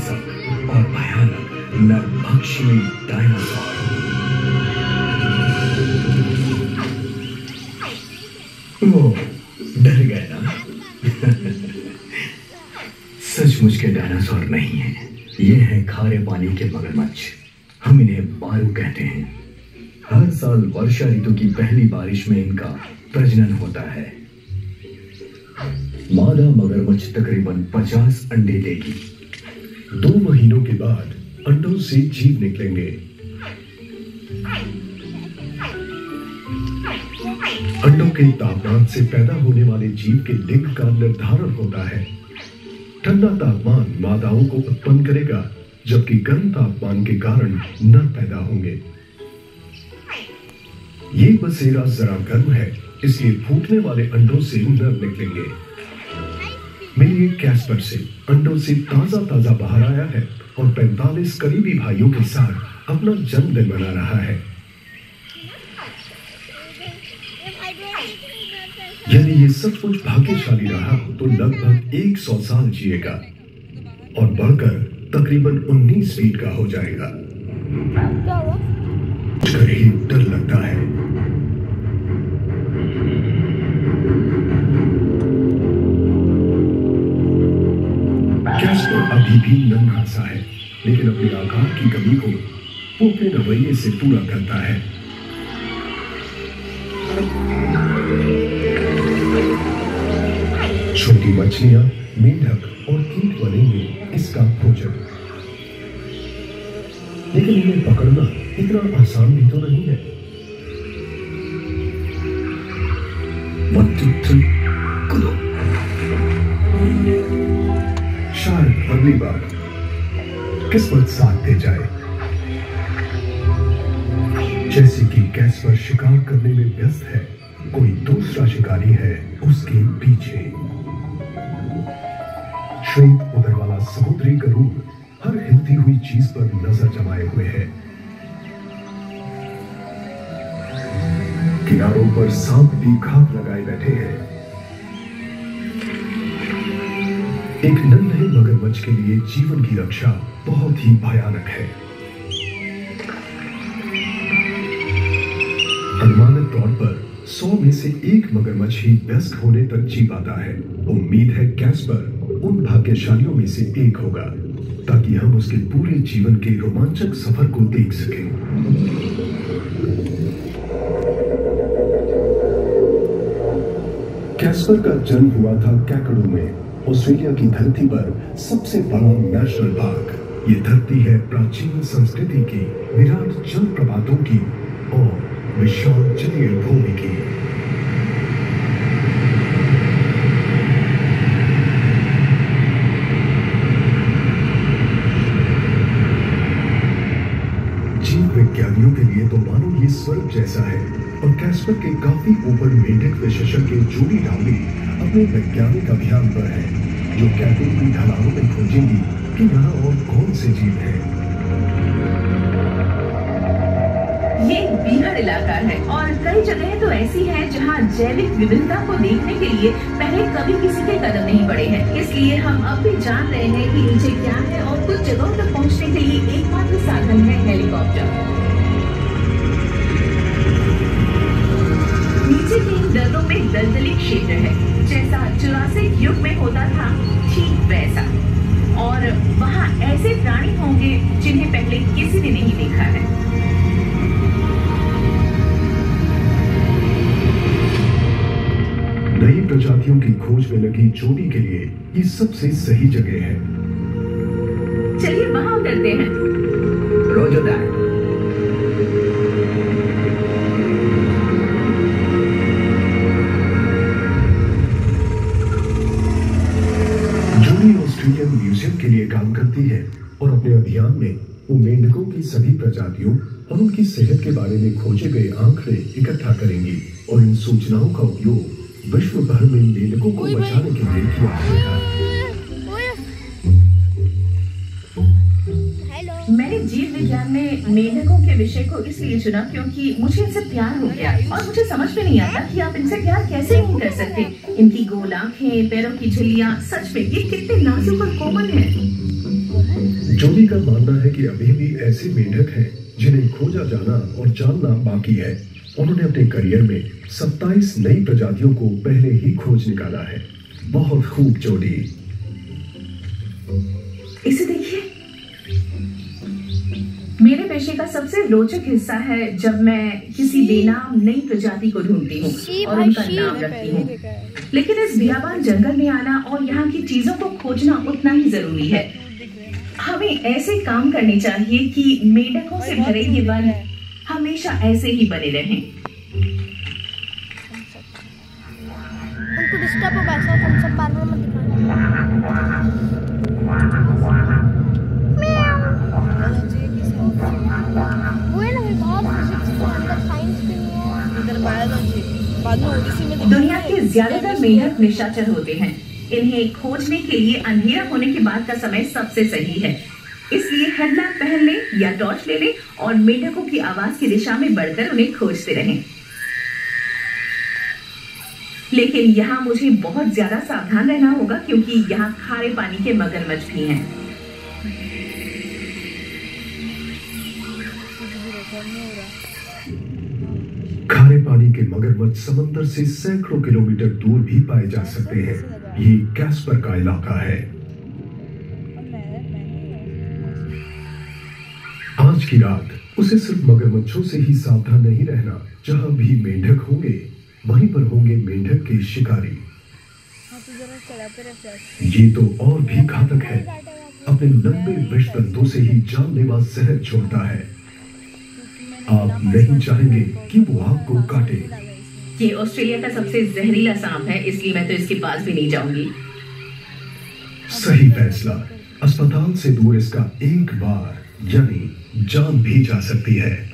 हिंसक और भयानक नरभक्षी डायनासोर। वो डर गए ना? सचमुच के डायनासोर नहीं है, ये है खारे पानी के मगरमच्छ। हम इन्हें बारू कहते हैं। हर साल वर्षा ऋतु की पहली बारिश में इनका प्रजनन होता है। मादा मगरमच्छ तकरीबन 50 अंडे देगी। 2 महीनों के बाद अंडों से जीव निकलेंगे। अंडों के तापमान से पैदा होने वाले जीव के लिंग का निर्धारण होता है। ठंडा तापमान मादाओं को उत्पन्न करेगा, जबकि गर्म तापमान के कारण नर पैदा होंगे। ये बसेरा जरा गर्म है, इसलिए फूटने वाले अंडों से नर निकलेंगे। मिलिए कैस्पर से अंडों से ताजा बाहर आया है और 45 करीबी भाइयों के साथ अपना जन्मदिन मना रहा है। यदि ये सचमुच भाग्यशाली रहा तो लगभग 100 साल जिएगा और बढ़कर तकरीबन 19 फीट का हो जाएगा। कर ही डर लगता है। कैस्पर अभी भी नन्हा सा है, लेकिन अपने आकार की कमी को वो अपने रवैये से पूरा करता है। छोटी मछलियां, मेंढक और कीट बनेंगे इसका भोजन, लेकिन इन्हें पकड़ना इतना आसान भी तो नहीं है। शायद अगली बार किस्मत साथ दे जाए। जैसे कि कैस्पर शिकार करने में व्यस्त है, कोई दूसरा शिकारी है उसके पीछे। श्वेत उदर वाला समुद्री गरुड़ हर हिलती हुई चीज पर नजर जमाए हुए है। किनारों पर सांप भी घात लगाए बैठे हैं। एक नन्हे मगरमच्छ के लिए जीवन की रक्षा बहुत ही भयानक है। अनुमानित तौर पर 100 में से 1 मगरमच्छ ही वयस्क होने तक जी पाता है। उम्मीद है कैस्पर उन भाग्यशालियों में से एक होगा, ताकि हम उसके पूरे जीवन के रोमांचक सफर को देख सकें। कैस्पर का जन्म हुआ था कैकड़ू में, ऑस्ट्रेलिया की धरती पर सबसे बड़ा नेशनल पार्क। ये धरती है प्राचीन संस्कृति की, विराट जलप्रपातों की और विशाल जलीय भूमि की। जीव विज्ञानियों के लिए तो मानो ये स्वर्ग जैसा है, और कैस्पर के काफी ऊपर मेंढक विशेषज्ञ जूडी डाउली अपने वैज्ञानिक अभियान पर है, जो कैपिंग की ढलानों में खोजेंगी कि यहाँ और कौन से जीव हैं। ये बीहड़ इलाका है और कई जगहें तो ऐसी हैं जहाँ जैविक विविधता को देखने के लिए पहले कभी किसी के कदम नहीं पड़े हैं। इसलिए हम अब भी जान रहे हैं कि नीचे क्या है, और कुछ जगहों तक पहुँचने के लिए एकमात्र साधन है हेलीकॉप्टर। नीचे के इन दर्रों में दलदली क्षेत्र है, जैसा जुरासिक युग में होता था ठीक वैसा, और वहाँ ऐसे प्राणी होंगे जिन्हें पहले किसी ने नहीं देखा है। नई प्रजातियों की खोज में लगी जोड़ी के लिए ये सबसे सही जगह है। चलिए वहां उतरते हैं। Roger that. Judy Australian museum के लिए काम करती है और अपने अभियान में वो मेंढकों की सभी प्रजातियों और उनकी सेहत के बारे में खोजे गए आंकड़े इकट्ठा करेंगी, और इन सूचनाओं का उपयोग विश्व भर में मेंढकों को बचाने के लिए किया जाएगा। मैंने जीव विज्ञान में मेंढकों के विषय को इसलिए चुना क्योंकि मुझे इनसे प्यार हो गया, और मुझे समझ में नहीं आता कि आप इनसे प्यार कैसे नहीं कर सकते। इनकी गोल आंखें, पैरों की झिल्लियां, सच में ये कितने नाजुक और कोमल हैं। जोडी का मानना है कि अभी भी ऐसे मेंढक हैं जिन्हें खोजा जाना और जानना बाकी है। उन्होंने अपने करियर में 27 नई प्रजातियों को पहले ही खोज निकाला है। बहुत खूब जोडी। इसे देखिए, मेरे पेशे का सबसे रोचक हिस्सा है जब मैं किसी बेनाम नई प्रजाति को ढूंढती हूँ और उनका नाम रखती हूँ। लेकिन इस बियाबान जंगल में आना और यहाँ की चीजों को खोजना उतना ही जरूरी है। हमें ऐसे काम करने चाहिए कि मेंढकों से भरे ये वन हमेशा ऐसे ही बने रहें। उनको डिस्टर्ब होगा, ऐसा थम्स अप बार-बार मत दिखाना। वो है ना, बहुत फिजिक्स के अंदर साइंस भी है, इधर बायोलॉजी, बाद में ओडिसी में। दुनिया के ज्यादातर मेंढक निशाचर होते हैं। इन्हें खोजने के लिए अंधेरा होने के बाद का समय सबसे सही है। इसलिए हेडलैम्प पहन लें या टॉर्च ले लें और मेंढकों की आवाज की दिशा में बढ़कर उन्हें खोजते रहें। लेकिन यहाँ मुझे बहुत ज्यादा सावधान रहना होगा क्योंकि यहाँ खारे पानी के मगरमच्छ भी हैं। खारे पानी के मगरमच्छ समंदर से सैकड़ों किलोमीटर दूर भी पाए जा सकते हैं। ये कैस्पर का इलाका है। आज की रात उसे सिर्फ मगरमच्छों से ही सावधान नहीं रहना। जहां भी मेंढक होंगे वहीं पर होंगे मेंढक के शिकारी। ये तो और भी घातक है। अपने लंबे विष दंतों से ही जानलेवा जहर छोड़ता है। आप नहीं चाहेंगे कि वो आपको काटे। ये ऑस्ट्रेलिया का सबसे जहरीला सांप है, इसलिए मैं तो इसके पास भी नहीं जाऊंगी। सही फैसला। अस्पताल से दूर इसका एक बार यानी जान भी जा सकती है।